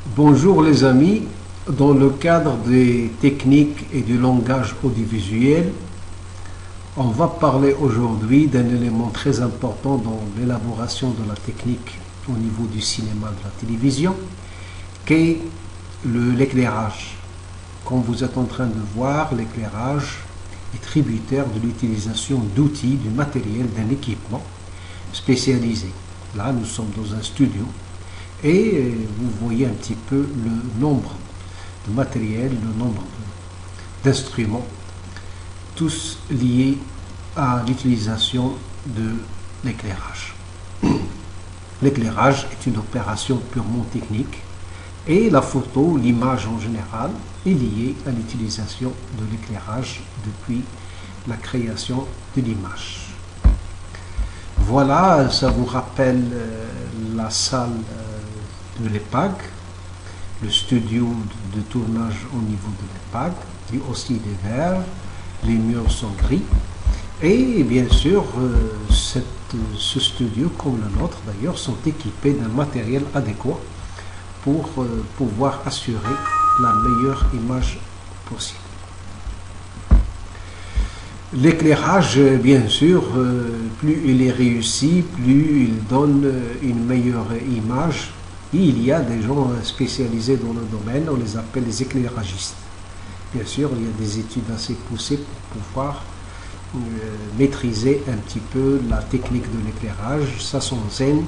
Bonjour les amis, dans le cadre des techniques et du langage audiovisuel, on va parler aujourd'hui d'un élément très important dans l'élaboration de la technique au niveau du cinéma et de la télévision, qui est l'éclairage. Comme vous êtes en train de voir, l'éclairage est tributaire de l'utilisation d'outils, du matériel, d'un équipement spécialisé. Là, nous sommes dans un studio. Et vous voyez un petit peu le nombre de matériel, le nombre d'instruments, tous liés à l'utilisation de l'éclairage. L'éclairage est une opération purement technique et la photo, l'image en général, est liée à l'utilisation de l'éclairage depuis la création de l'image. Voilà, ça vous rappelle la salle de l'EPAG, le studio de tournage au niveau de l'EPAG, il y a aussi des verres, les murs sont gris, et bien sûr, ce studio, comme le nôtre d'ailleurs, sont équipés d'un matériel adéquat pour pouvoir assurer la meilleure image possible. L'éclairage, bien sûr, plus il est réussi, plus il donne une meilleure image. Et il y a des gens spécialisés dans le domaine, on les appelle les éclairagistes. Bien sûr, il y a des études assez poussées pour pouvoir maîtriser un petit peu la technique de l'éclairage. Ça s'enseigne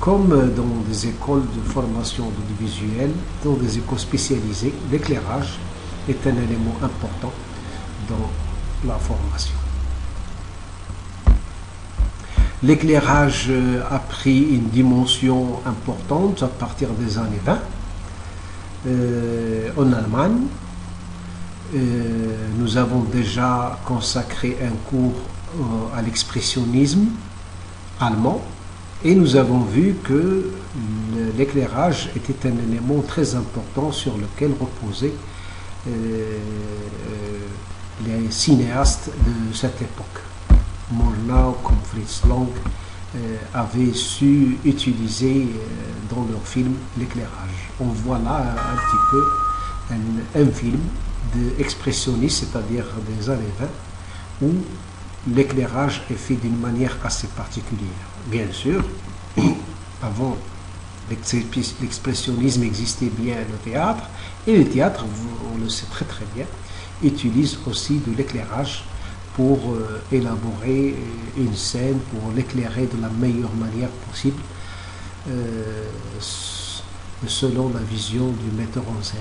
comme dans des écoles de formation audiovisuelle, dans des écoles spécialisées. L'éclairage est un élément important dans la formation. L'éclairage a pris une dimension importante à partir des années 20 en Allemagne. Nous avons déjà consacré un cours à l'expressionnisme allemand et nous avons vu que l'éclairage était un élément très important sur lequel reposaient les cinéastes de cette époque. Murnau comme Fritz Lang avaient su utiliser dans leurs films l'éclairage. On voit là un petit peu un film d'expressionniste, c'est-à-dire des années 20, où l'éclairage est fait d'une manière assez particulière. Bien sûr, avant l'expressionnisme existait bien le théâtre, et le théâtre, on le sait très très bien, utilise aussi de l'éclairage pour élaborer une scène, pour l'éclairer de la meilleure manière possible, selon la vision du metteur en scène.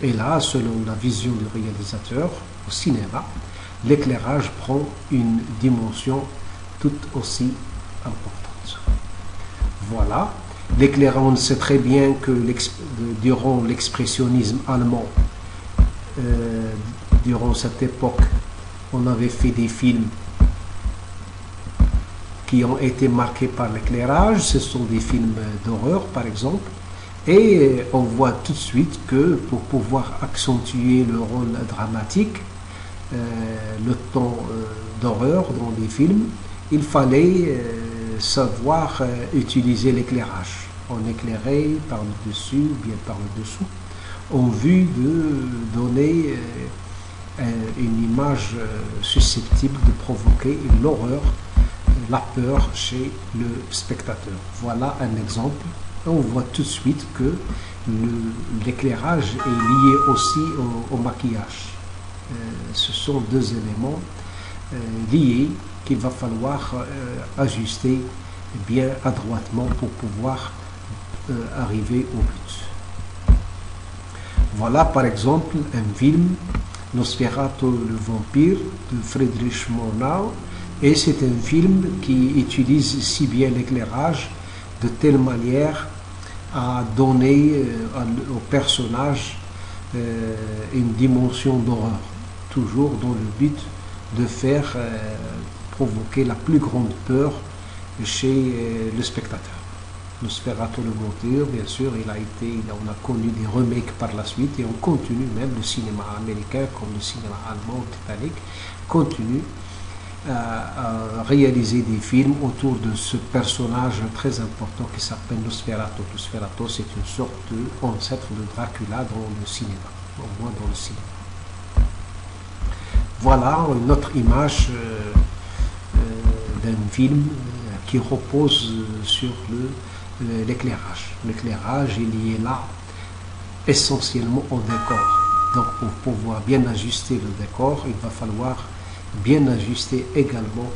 Et là, selon la vision du réalisateur, au cinéma, l'éclairage prend une dimension tout aussi importante. Voilà. L'éclairage, on sait très bien que durant l'expressionnisme allemand, durant cette époque, on avait fait des films qui ont été marqués par l'éclairage. Ce sont des films d'horreur, par exemple. Et on voit tout de suite que pour pouvoir accentuer le rôle dramatique, le ton d'horreur dans les films, il fallait savoir utiliser l'éclairage. On éclairait par le dessus ou bien par le dessous, en vue de donner une image susceptible de provoquer l'horreur, la peur chez le spectateur. Voilà un exemple. On voit tout de suite que l'éclairage est lié aussi au maquillage. Ce sont deux éléments liés qu'il va falloir ajuster bien adroitement pour pouvoir arriver au but. Voilà par exemple un film, Nosferatu le vampire, de Friedrich Murnau, et c'est un film qui utilise si bien l'éclairage de telle manière à donner au personnage une dimension d'horreur, toujours dans le but de faire provoquer la plus grande peur chez le spectateur. Nosferatu le vampire, bien sûr, on a connu des remakes par la suite et on continue, même le cinéma américain comme le cinéma allemand, britannique, continue a réalisé des films autour de ce personnage très important qui s'appelle Nosferatu. Nosferatu, c'est une sorte d'ancêtre de Dracula dans le cinéma, au moins dans le cinéma. Voilà une autre image d'un film qui repose sur l'éclairage. L'éclairage, il est là essentiellement au décor. Donc pour pouvoir bien ajuster le décor, il va falloir bien ajuster également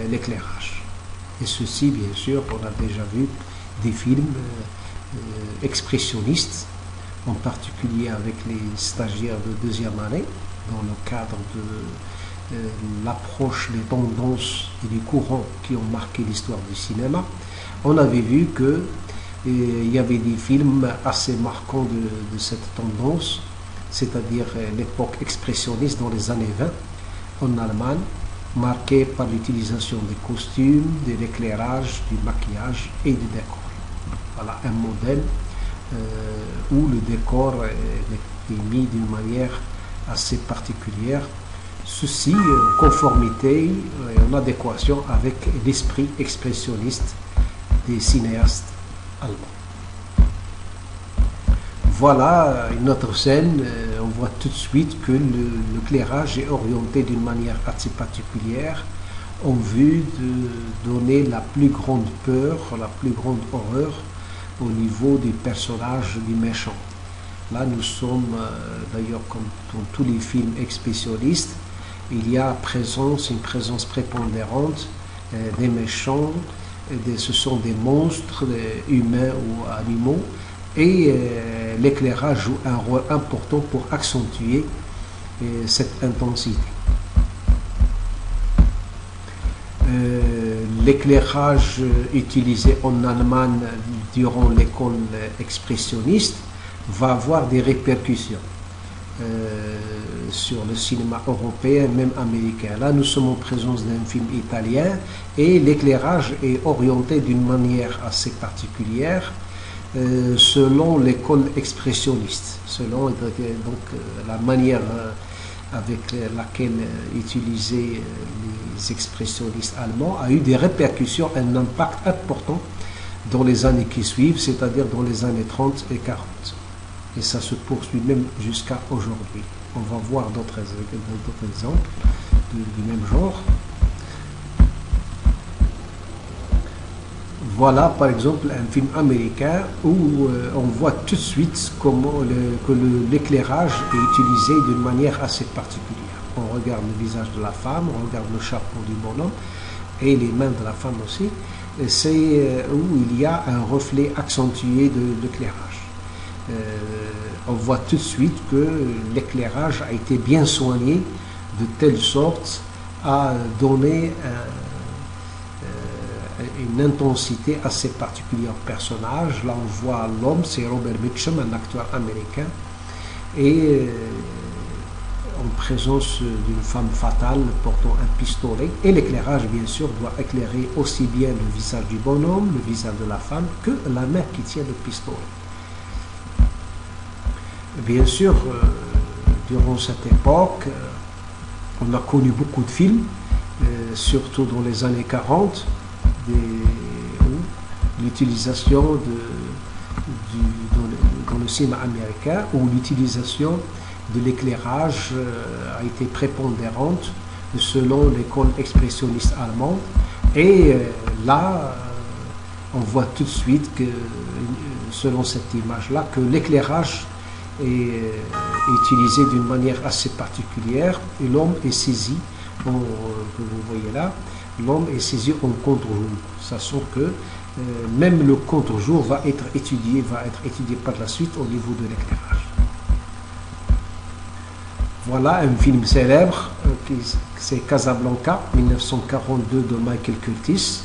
l'éclairage. Et ceci, bien sûr, on a déjà vu des films expressionnistes, en particulier avec les stagiaires de deuxième année, dans le cadre de l'approche des tendances et des courants qui ont marqué l'histoire du cinéma. On avait vu que il y avait des films assez marquants de cette tendance, c'est-à-dire l'époque expressionniste dans les années 20 en Allemagne, marquée par l'utilisation des costumes, de l'éclairage, du maquillage et du décor. Voilà un modèle où le décor est mis d'une manière assez particulière, ceci en conformité et en adéquation avec l'esprit expressionniste des cinéastes allemands. Voilà une autre scène, on voit tout de suite que l'éclairage est orienté d'une manière assez particulière en vue de donner la plus grande peur, la plus grande horreur au niveau des personnages du méchant. Là, nous sommes, d'ailleurs, comme dans tous les films expressionnistes, il y a une présence prépondérante des méchants, ce sont des monstres humains ou animaux, et l'éclairage joue un rôle important pour accentuer cette intensité. L'éclairage utilisé en Allemagne durant l'école expressionniste va avoir des répercussions sur le cinéma européen, même américain. Là, nous sommes en présence d'un film italien et l'éclairage est orienté d'une manière assez particulière selon l'école expressionniste, selon la manière avec laquelle utilisaient les expressionnistes allemands a eu des répercussions, un impact important dans les années qui suivent, c'est-à-dire dans les années 30 et 40. Et ça se poursuit même jusqu'à aujourd'hui. On va voir d'autres exemples du même genre. Voilà par exemple un film américain où on voit tout de suite comment l'éclairage est utilisé d'une manière assez particulière. On regarde le visage de la femme, on regarde le chapeau du bonhomme et les mains de la femme aussi. C'est où il y a un reflet accentué de l'éclairage. On voit tout de suite que l'éclairage a été bien soigné de telle sorte à donner une intensité assez particulière au personnage. Là on voit l'homme, c'est Robert Mitchum, un acteur américain, et en présence d'une femme fatale portant un pistolet, et l'éclairage bien sûr doit éclairer aussi bien le visage du bonhomme, le visage de la femme, que la main qui tient le pistolet. Bien sûr, durant cette époque, on a connu beaucoup de films, surtout dans les années 40, l'utilisation dans le cinéma américain, où l'utilisation de l'éclairage a été prépondérante selon l'école expressionniste allemande. Et là, on voit tout de suite que, selon cette image-là, que l'éclairage est utilisé d'une manière assez particulière et l'homme est saisi, que vous voyez là, l'homme est saisi en contre-jour, sachant que même le contre-jour va être étudié par la suite au niveau de l'éclairage. Voilà un film célèbre, c'est Casablanca, 1942 de Michael Curtis,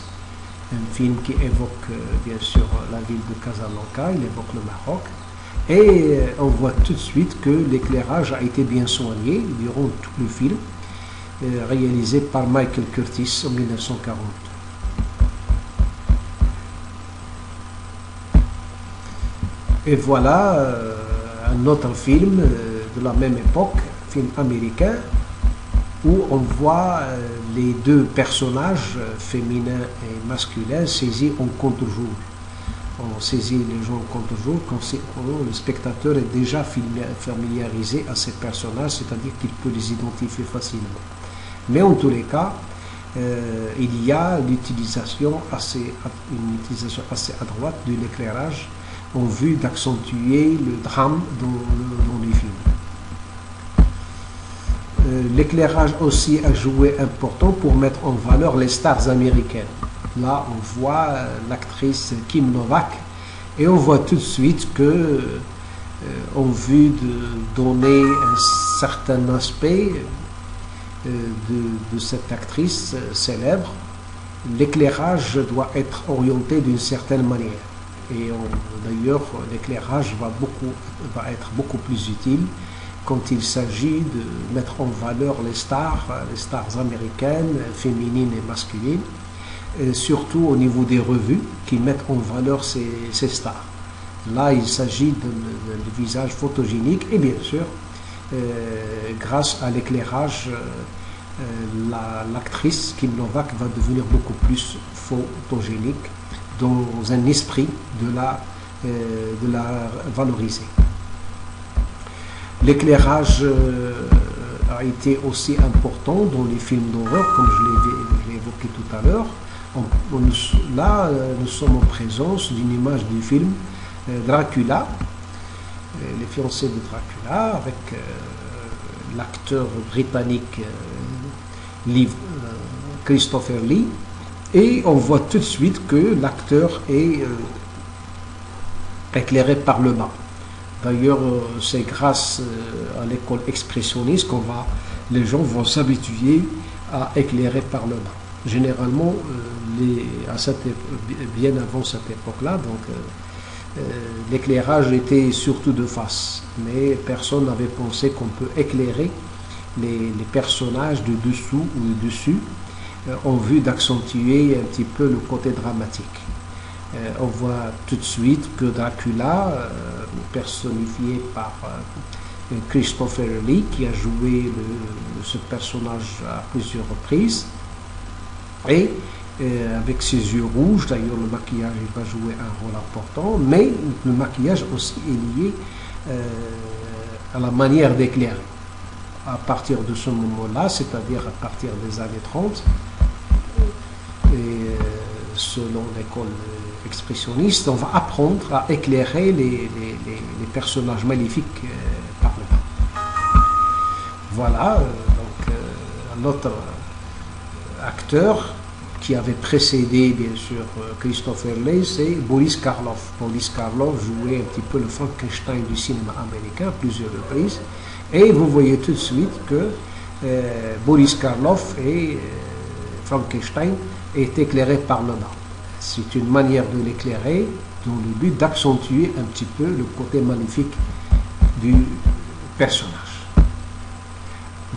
un film qui évoque bien sûr la ville de Casablanca, il évoque le Maroc. Et on voit tout de suite que l'éclairage a été bien soigné durant tout le film, réalisé par Michael Curtis en 1940. Et voilà un autre film de la même époque, film américain, où on voit les deux personnages, féminins et masculins, saisis en contre-jour. On saisit les gens en contre-jour quand le spectateur est déjà familiarisé à ces personnages, c'est-à-dire qu'il peut les identifier facilement. Mais en tous les cas, il y a une utilisation assez adroite de l'éclairage en vue d'accentuer le drame dans les films. L'éclairage aussi a joué important pour mettre en valeur les stars américaines. Là, on voit l'actrice Kim Novak et on voit tout de suite que, en vue de donner un certain aspect de cette actrice célèbre, l'éclairage doit être orienté d'une certaine manière. Et d'ailleurs, l'éclairage va être beaucoup plus utile quand il s'agit de mettre en valeur les stars américaines, féminines et masculines, et surtout au niveau des revues qui mettent en valeur ces stars. Là, il s'agit de visage photogénique et bien sûr, grâce à l'éclairage, l'actrice Kim Novak va devenir beaucoup plus photogénique dans un esprit de la valoriser. L'éclairage a été aussi important dans les films d'horreur, comme je l'ai évoqué tout à l'heure. Là, nous sommes en présence d'une image du film Dracula, Les fiancés de Dracula, avec l'acteur britannique Christopher Lee. Et on voit tout de suite que l'acteur est éclairé par le bas. D'ailleurs, c'est grâce à l'école expressionniste les gens vont s'habituer à éclairer par le bas. Généralement, bien avant cette époque-là, l'éclairage était surtout de face. Mais personne n'avait pensé qu'on peut éclairer les personnages de dessous ou de dessus en vue d'accentuer un petit peu le côté dramatique. On voit tout de suite que Dracula, personnifié par Christopher Lee, qui a joué ce personnage à plusieurs reprises, et avec ses yeux rouges, d'ailleurs le maquillage va jouer un rôle important, mais le maquillage aussi est lié à la manière d'éclairer. À partir de ce moment-là, c'est-à-dire à partir des années 30, et selon l'école expressionniste, on va apprendre à éclairer les personnages maléfiques par le bas. Voilà, un autre acteur qui avait précédé, bien sûr, Christopher Lee, c'est Boris Karloff. Boris Karloff jouait un petit peu le Frankenstein du cinéma américain à plusieurs reprises. Et vous voyez tout de suite que Boris Karloff et Frankenstein est éclairé par le bas. C'est une manière de l'éclairer dans le but d'accentuer un petit peu le côté maléfique du personnage.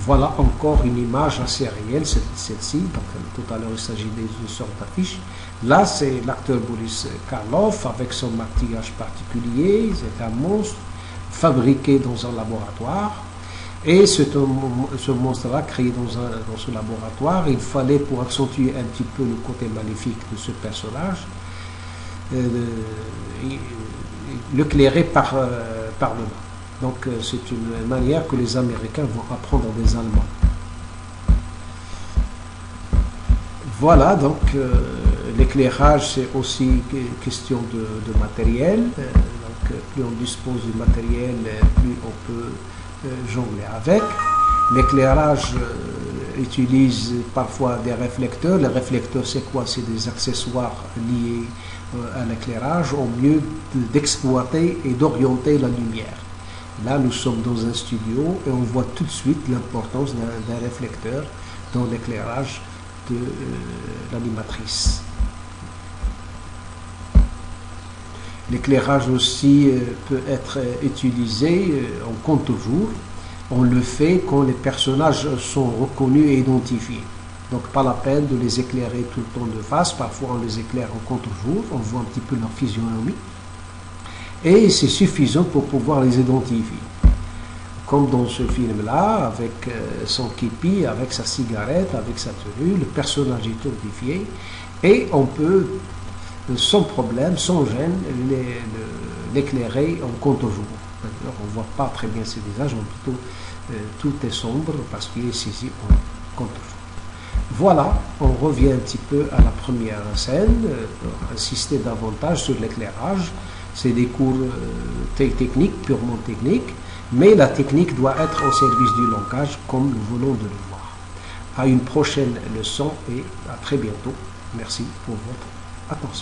Voilà encore une image assez réelle, celle-ci. Donc, tout à l'heure, il s'agit d'une sorte d'affiche. Là, c'est l'acteur Boris Karloff avec son maquillage particulier. C'est un monstre fabriqué dans un laboratoire. Et ce monstre-là, créé dans ce laboratoire, il fallait, pour accentuer un petit peu le côté maléfique de ce personnage, l'éclairer par le bas. Donc c'est une manière que les Américains vont apprendre des Allemands. Voilà, donc l'éclairage, c'est aussi question de matériel. Donc plus on dispose du matériel, plus on peut jongler avec. L'éclairage utilise parfois des réflecteurs. Les réflecteurs, c'est quoi? C'est des accessoires liés à l'éclairage au mieux d'exploiter et d'orienter la lumière. Là, nous sommes dans un studio et on voit tout de suite l'importance d'un réflecteur dans l'éclairage de l'animatrice. L'éclairage aussi peut être utilisé en contre-jour. On le fait quand les personnages sont reconnus et identifiés. Donc pas la peine de les éclairer tout le temps de face. Parfois on les éclaire en contre-jour, on voit un petit peu leur physionomie. Et c'est suffisant pour pouvoir les identifier. comme dans ce film-là, avec son képi, avec sa cigarette, avec sa tenue, le personnage est horrifié, et on peut, sans problème, sans gêne, l'éclairer en contre-jour. On ne voit pas très bien ses visages, plutôt tout est sombre parce qu'il est saisi en contre-jour. Voilà, on revient un petit peu à la première scène pour insister davantage sur l'éclairage. C'est des cours techniques, purement techniques, mais la technique doit être au service du langage comme nous venons de le voir. À une prochaine leçon et à très bientôt. Merci pour votre attention.